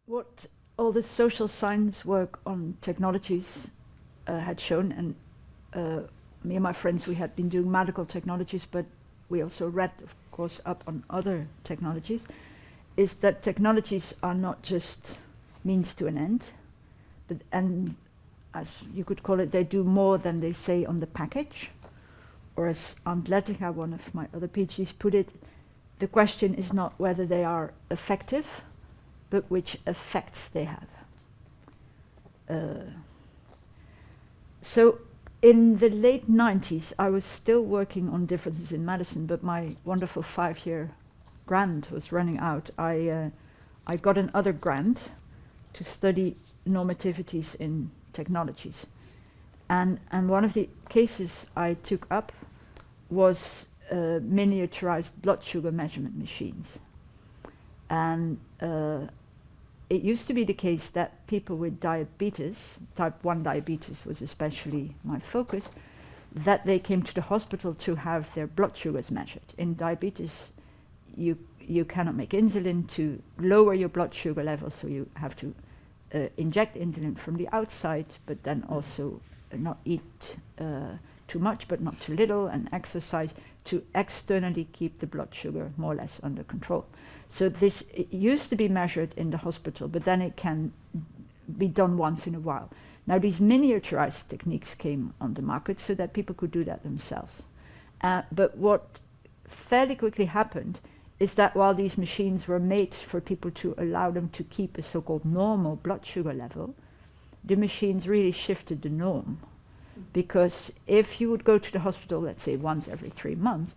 What all the social science work on technologies had shown, and me and my friends, we had been doing medical technologies, but we also read, of course, up on other technologies, is that technologies are not just means to an end, but, and as you could call it, they do more than they say on the package. Or as Aunt Lettiga, one of my other PhDs, put it, the question is not whether they are effective, but which effects they have. So in the late 90s, I was still working on differences in medicine, but my wonderful 5-year grant was running out. I got another grant to study normativities in technologies. And one of the cases I took up was miniaturized blood sugar measurement machines. And it used to be the case that people with diabetes, type 1 diabetes was especially my focus, that they came to the hospital to have their blood sugars measured. In diabetes, you cannot make insulin to lower your blood sugar level, so you have to inject insulin from the outside, but then also not eat too much, but not too little, and exercise to externally keep the blood sugar more or less under control. So this it used to be measured in the hospital, but then it can be done once in a while. Now these miniaturized techniques came on the market so that people could do that themselves. But what fairly quickly happened is that while these machines were made for people to allow them to keep a so-called normal blood sugar level, the machines really shifted the norm. Because if you would go to the hospital, let's say once every 3 months,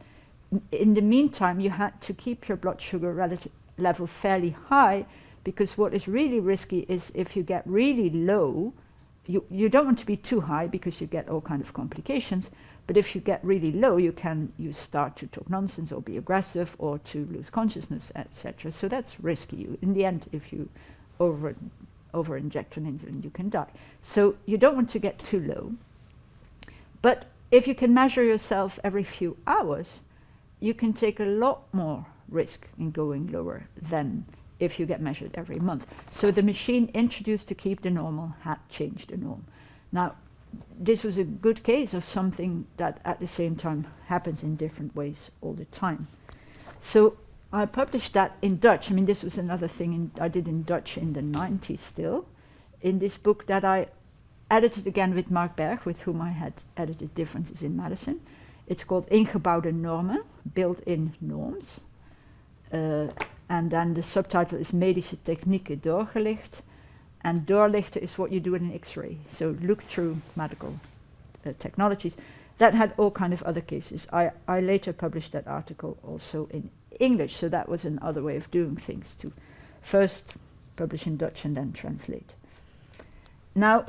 in the meantime you had to keep your blood sugar level fairly high, because what is really risky is if you get really low, you don't want to be too high because you get all kind of complications, but if you get really low, you start to talk nonsense or be aggressive or to lose consciousness, etc. So that's risky. In the end, if you over inject an insulin, you can die. So you don't want to get too low. But if you can measure yourself every few hours, you can take a lot more risk in going lower than if you get measured every month. So the machine introduced to keep the normal had changed the norm. Now, this was a good case of something that at the same time happens in different ways all the time. So I published that in Dutch. I mean, this was another thing I did in Dutch in the 90s still, in this book that I edited again with Mark Berg, with whom I had edited Differences in Medicine. It's called Ingebouwde Normen, built-in norms. And then the subtitle is Medische Technieken doorgelicht. And doorlichten is what you do in an X-ray. So look through medical technologies. That had all kind of other cases. I later published that article also in English, so that was another way of doing things, to first publish in Dutch and then translate. Now,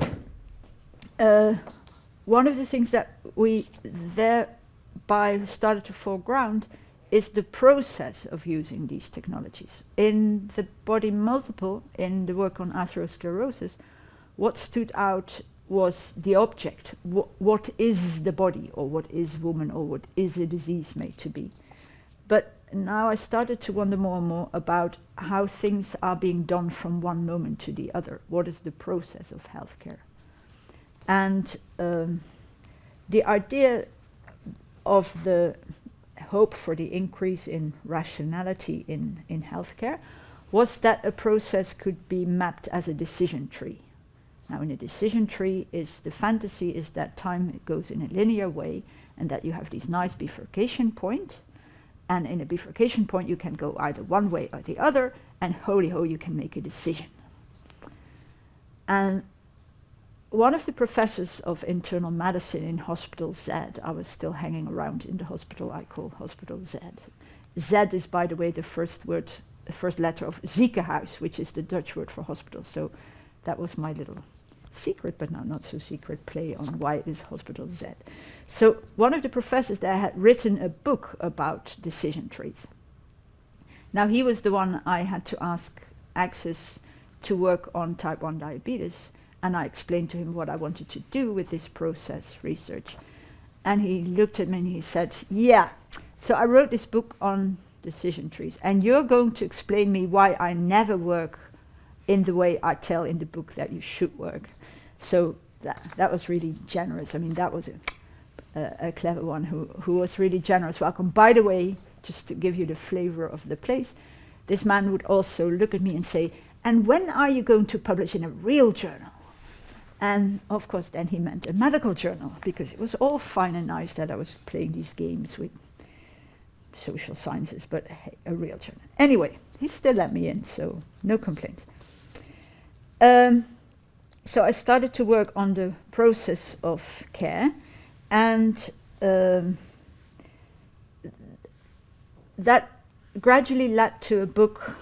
one of the things that we thereby started to foreground is the process of using these technologies. In the body multiple, in the work on atherosclerosis, what stood out was the object. What is the body, or what is woman, or what is a disease made to be? But now I started to wonder more and more about how things are being done from one moment to the other. What is the process of healthcare? And the idea of the hope for the increase in rationality in healthcare was that a process could be mapped as a decision tree. Now, in a decision tree, the fantasy is that time goes in a linear way, and that you have these nice bifurcation point, and in a bifurcation point you can go either one way or the other, and holy ho, you can make a decision. And one of the professors of internal medicine in Hospital Z, I was still hanging around in the hospital I call Hospital Z. Z is, by the way, the first letter of ziekenhuis, which is the Dutch word for hospital. So that was my little secret, but now not so secret, play on why it is Hospital Z. So one of the professors there had written a book about decision trees. Now he was the one I had to ask access to work on type 1 diabetes, and I explained to him what I wanted to do with this process research. And he looked at me and he said, yeah, so I wrote this book on decision trees, and you're going to explain me why I never work in the way I tell in the book that you should work. So that was really generous. I mean, that was a clever one who was really generous. Welcome. By the way, just to give you the flavor of the place, this man would also look at me and say, and when are you going to publish in a real journal? And of course, then he meant a medical journal, because it was all fine and nice that I was playing these games with social sciences, but hey, a real journal. Anyway, he still let me in, so no complaints. So I started to work on the process of care, and that gradually led to a book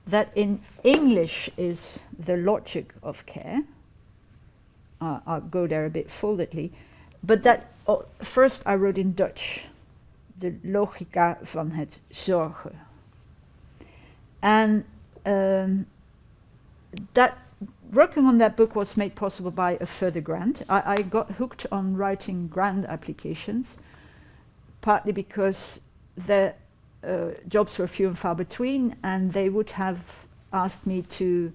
that in English is The Logic of Care. I'll go there a bit foldedly, but that first I wrote in Dutch, De Logica van het Zorgen. And that working on that book was made possible by a further grant. I got hooked on writing grant applications, partly because the jobs were few and far between, and they would have asked me to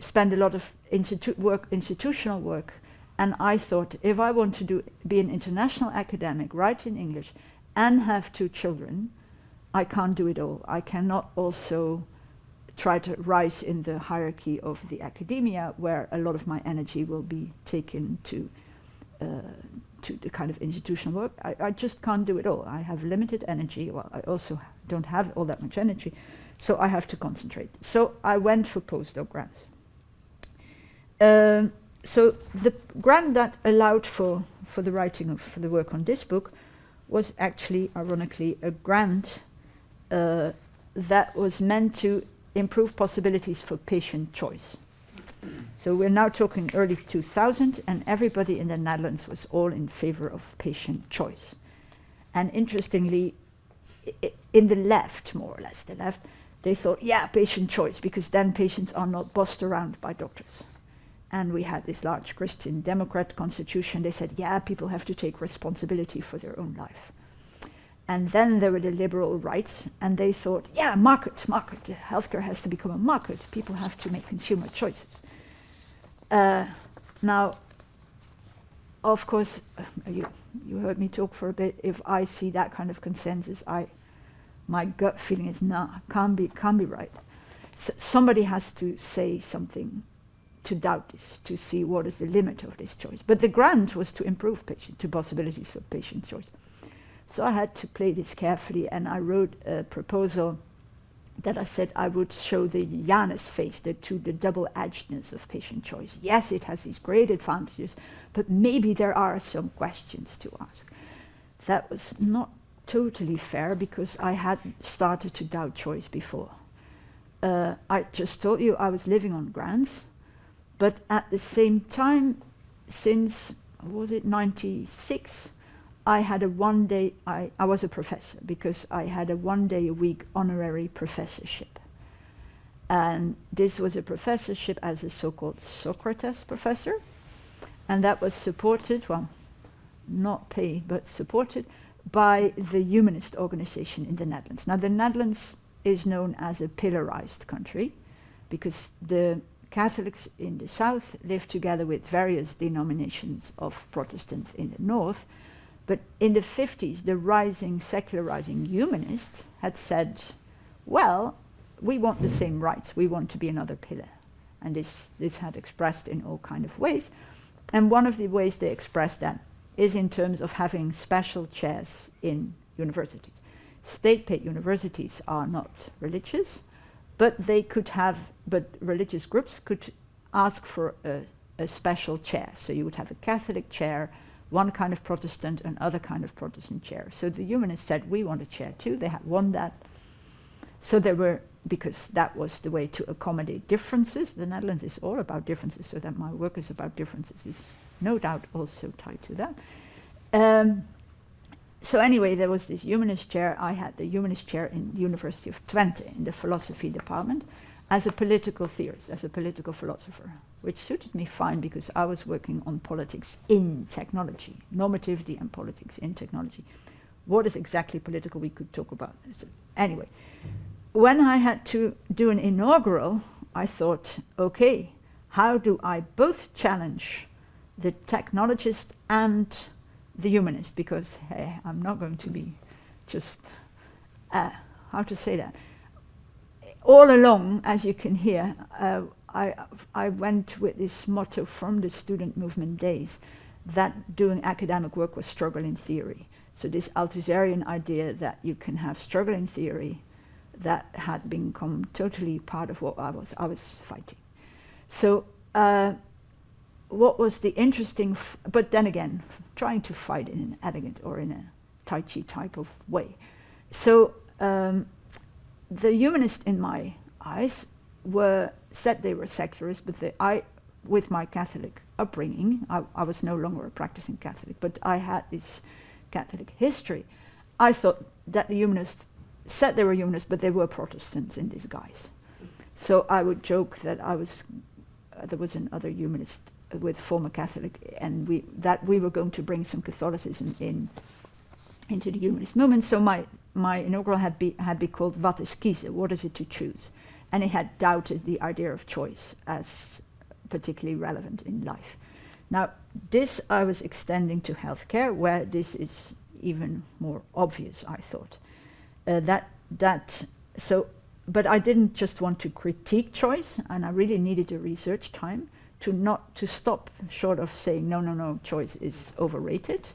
spend a lot of institutional work. And I thought, if I want to be an international academic, write in English, and have 2 children, I can't do it all. I cannot also try to rise in the hierarchy of the academia, where a lot of my energy will be taken to the kind of institutional work. I just can't do it all. I have limited energy. Well, I also don't have all that much energy, so I have to concentrate. So I went for postdoc grants. So the grant that allowed for the writing for the work on this book was actually, ironically, a grant that was meant to improve possibilities for patient choice. So we're now talking early 2000, and everybody in the Netherlands was all in favor of patient choice. And interestingly, in the left, more or less the left, they thought, yeah, patient choice, because then patients are not bossed around by doctors. And we had this large Christian Democrat constitution. They said, yeah, people have to take responsibility for their own life. And then there were the liberal rights, and they thought, yeah, market. Healthcare has to become a market. People have to make consumer choices. Now, of course, you heard me talk for a bit. If I see that kind of consensus, my gut feeling is, nah, can't be right. So somebody has to say something to doubt this, to see what is the limit of this choice. But the grant was to improve possibilities for patient choice. So I had to play this carefully, and I wrote a proposal that I said I would show the Janus face, the double-edgedness of patient choice. Yes, it has these great advantages, but maybe there are some questions to ask. That was not totally fair, because I had started to doubt choice before. I just told you I was living on grants, but at the same time, since, was it 96, I had a one-day, I was a professor, because I had a 1 day a week honorary professorship. And this was a professorship as a so-called Socrates professor, and that was supported, well, not paid, but supported by the humanist organization in the Netherlands. Now, the Netherlands is known as a pillarized country, because the Catholics in the south live together with various denominations of Protestants in the north. But in the 50s, the rising, secularizing humanists had said, well, we want the same rights, we want to be another pillar. And this had expressed in all kind of ways. And one of the ways they expressed that is in terms of having special chairs in universities. State-paid universities are not religious, but religious groups could ask for a special chair. So you would have a Catholic chair, one kind of Protestant, another kind of Protestant chair. So the humanists said, we want a chair too. They had won that. So there were because that was the way to accommodate differences. The Netherlands is all about differences, so that my work is about differences is no doubt also tied to that. So anyway, there was this humanist chair. I had the humanist chair in the University of Twente in the philosophy department as a political theorist, as a political philosopher, which suited me fine because I was working on politics in technology, normativity and politics in technology. What is exactly political we could talk about. So anyway, when I had to do an inaugural, I thought, okay, how do I both challenge the technologist and the humanist? Because, hey, I'm not going to be just, how to say that? All along, as you can hear, I went with this motto from the student movement days that doing academic work was struggle in theory. So this Althusserian idea that you can have struggle in theory, that had become totally part of what I was fighting. So what was the interesting, but then again, trying to fight in an elegant or in a Tai Chi type of way. So the humanists in my eyes said they were secularists, but with my Catholic upbringing, I was no longer a practicing Catholic, but I had this Catholic history. I thought that the humanists said they were humanists, but they were Protestants in disguise. So I would joke that there was another humanist with former Catholic, and we were going to bring some Catholicism into the humanist movement. So my inaugural had been called Wat is kiezen? What is it to choose? And it had doubted the idea of choice as particularly relevant in life. Now, this I was extending to healthcare, where this is even more obvious, I thought. But I didn't just want to critique choice, and I really needed the research time to stop short of saying, no, choice is overrated,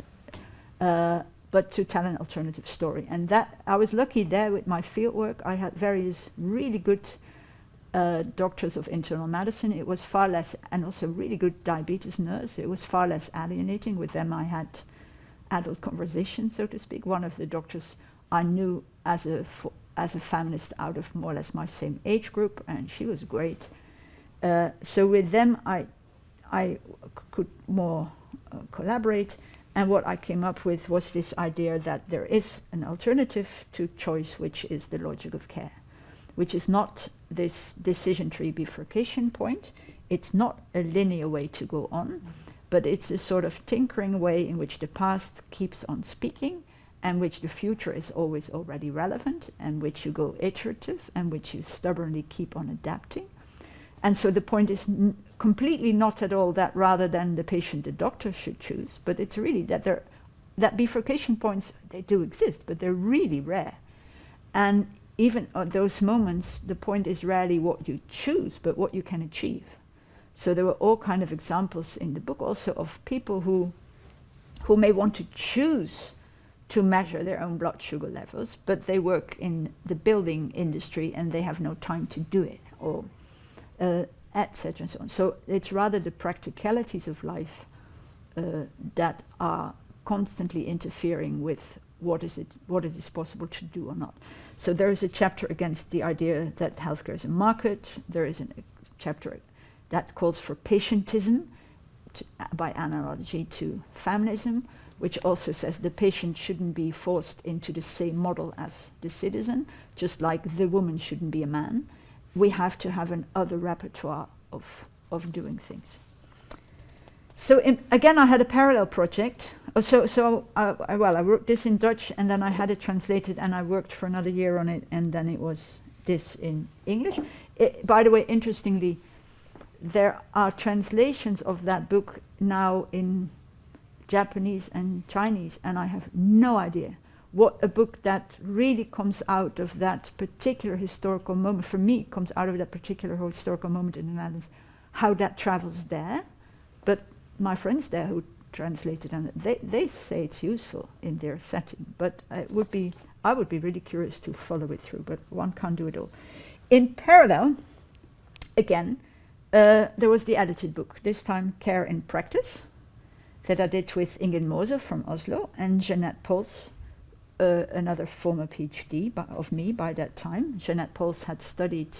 but to tell an alternative story. And that I was lucky there with my field work. I had various really good doctors of internal medicine. It was far less, and also really good diabetes nurse. It was far less alienating. With them I had adult conversations, so to speak. One of the doctors I knew as a feminist out of more or less my same age group, and she was great. So with them I could more collaborate, and what I came up with was this idea that there is an alternative to choice, which is the logic of care, which is not this decision tree bifurcation point. It's not a linear way to go on, but it's a sort of tinkering way in which the past keeps on speaking, and which the future is always already relevant, and which you go iterative, and which you stubbornly keep on adapting. And so the point is completely not at all that rather than the patient, the doctor should choose, but it's really that bifurcation points, they do exist, but they're really rare. And even at those moments, the point is rarely what you choose, but what you can achieve. So there were all kind of examples in the book also of people who may want to choose to measure their own blood sugar levels, but they work in the building industry and they have no time to do it, or etc. and so on. So it's rather the practicalities of life that are constantly interfering with what it is possible to do or not. So there is a chapter against the idea that healthcare is a market. There is a chapter that calls for patientism, by analogy to feminism, which also says the patient shouldn't be forced into the same model as the citizen, just like the woman shouldn't be a man. We have to have an other repertoire of doing things. So again, I had a parallel project. I wrote this in Dutch, and then I had it translated, and I worked for another year on it, and then it was this in English. By the way, interestingly, there are translations of that book now in Japanese and Chinese, and I have no idea what a book that really comes out of that particular historical moment, for me, comes out of that particular historical moment in the Netherlands, how that travels there. But my friends there who translated and they say it's useful in their setting, but I would be really curious to follow it through, but one can't do it all. In parallel, again, there was the edited book, this time Care in Practice, that I did with Ingrid Moser from Oslo and Jeanette Pols another former PhD of me by that time. Jeanette Pols had studied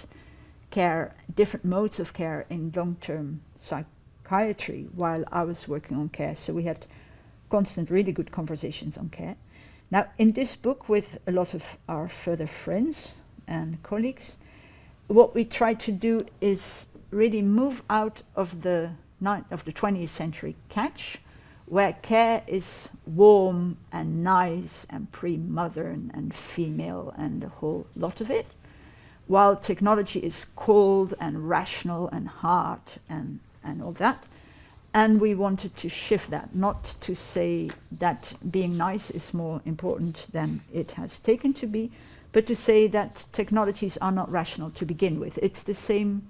care, different modes of care in long-term psychiatry while I was working on care. So we had constant, really good conversations on care. Now, in this book, with a lot of our further friends and colleagues, what we try to do is really move out of the 20th century catch, where care is warm and nice and pre-modern and female and a whole lot of it, while technology is cold and rational and hard and all that. And we wanted to shift that, not to say that being nice is more important than it has taken to be, but to say that technologies are not rational to begin with. It's the same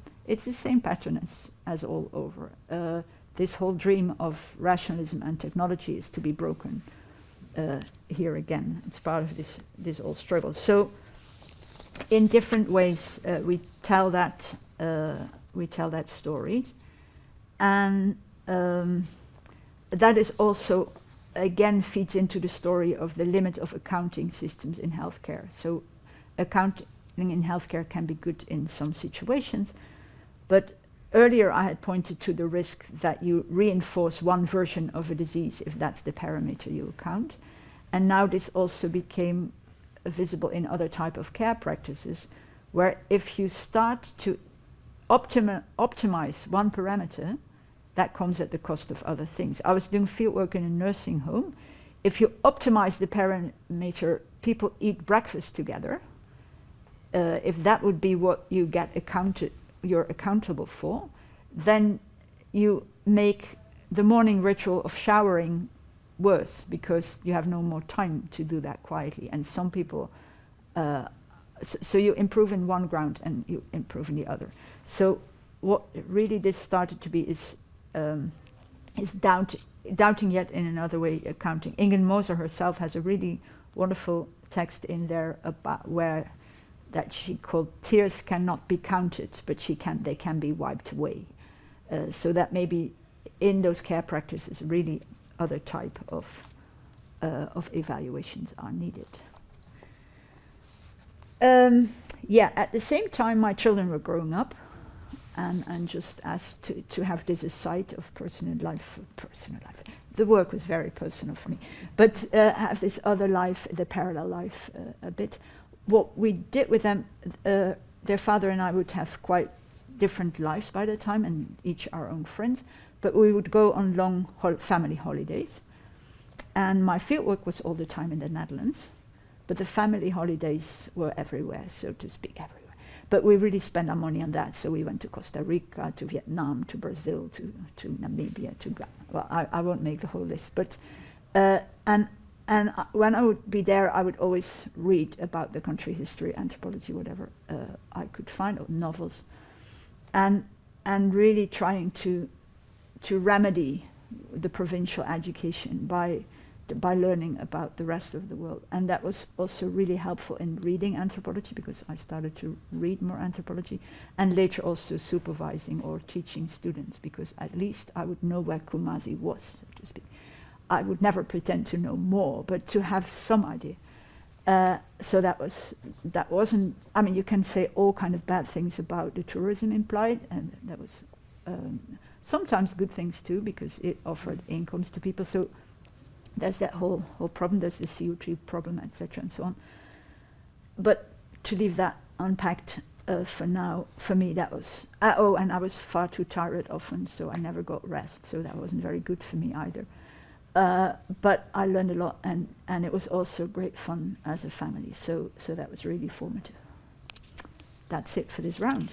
pattern as all over. This whole dream of rationalism and technology is to be broken here again. It's part of this whole struggle. So, in different ways, we tell that story, and that is also again feeds into the story of the limit of accounting systems in healthcare. So, accounting in healthcare can be good in some situations, but earlier I had pointed to the risk that you reinforce one version of a disease if that's the parameter you account. And now this also became visible in other type of care practices, where if you start to optimize one parameter, that comes at the cost of other things. I was doing fieldwork in a nursing home. If you optimize the parameter, people eat breakfast together. If that would be what you get you're accountable for, then you make the morning ritual of showering worse because you have no more time to do that quietly. And some people, so you improve in one ground and you improve in the other. So what really this started to be is doubting yet in another way accounting. Ingrid Moser herself has a really wonderful text in there about that she called "Tears cannot be counted, but they can be wiped away." So that maybe in those care practices, really other type of evaluations are needed. At the same time, my children were growing up, and just asked to have this aside of personal life. The work was very personal for me, but have this other life, the parallel life, a bit. What we did with them, their father and I would have quite different lives by the time, and each our own friends, but we would go on long family holidays. And my fieldwork was all the time in the Netherlands, but the family holidays were everywhere, so to speak, everywhere. But we really spent our money on that, so we went to Costa Rica, to Vietnam, to Brazil, to Namibia, to Ghana. Well, I won't make the whole list, but and when I would be there, I would always read about the country, history, anthropology, whatever I could find, or novels, and really trying to remedy the provincial education by learning about the rest of the world. And that was also really helpful in reading anthropology, because I started to read more anthropology, and later also supervising or teaching students, because at least I would know where Kumasi was, so to speak. I would never pretend to know more, but to have some idea. So that wasn't, I mean, you can say all kind of bad things about the tourism implied, and that was sometimes good things too, because it offered incomes to people. So there's that whole problem, there's the CO2 problem, etc., and so on. But to leave that unpacked for now, for me that was, and I was far too tired often, so I never got rest, so that wasn't very good for me either. But I learned a lot, and it was also great fun as a family, so that was really formative. That's it for this round.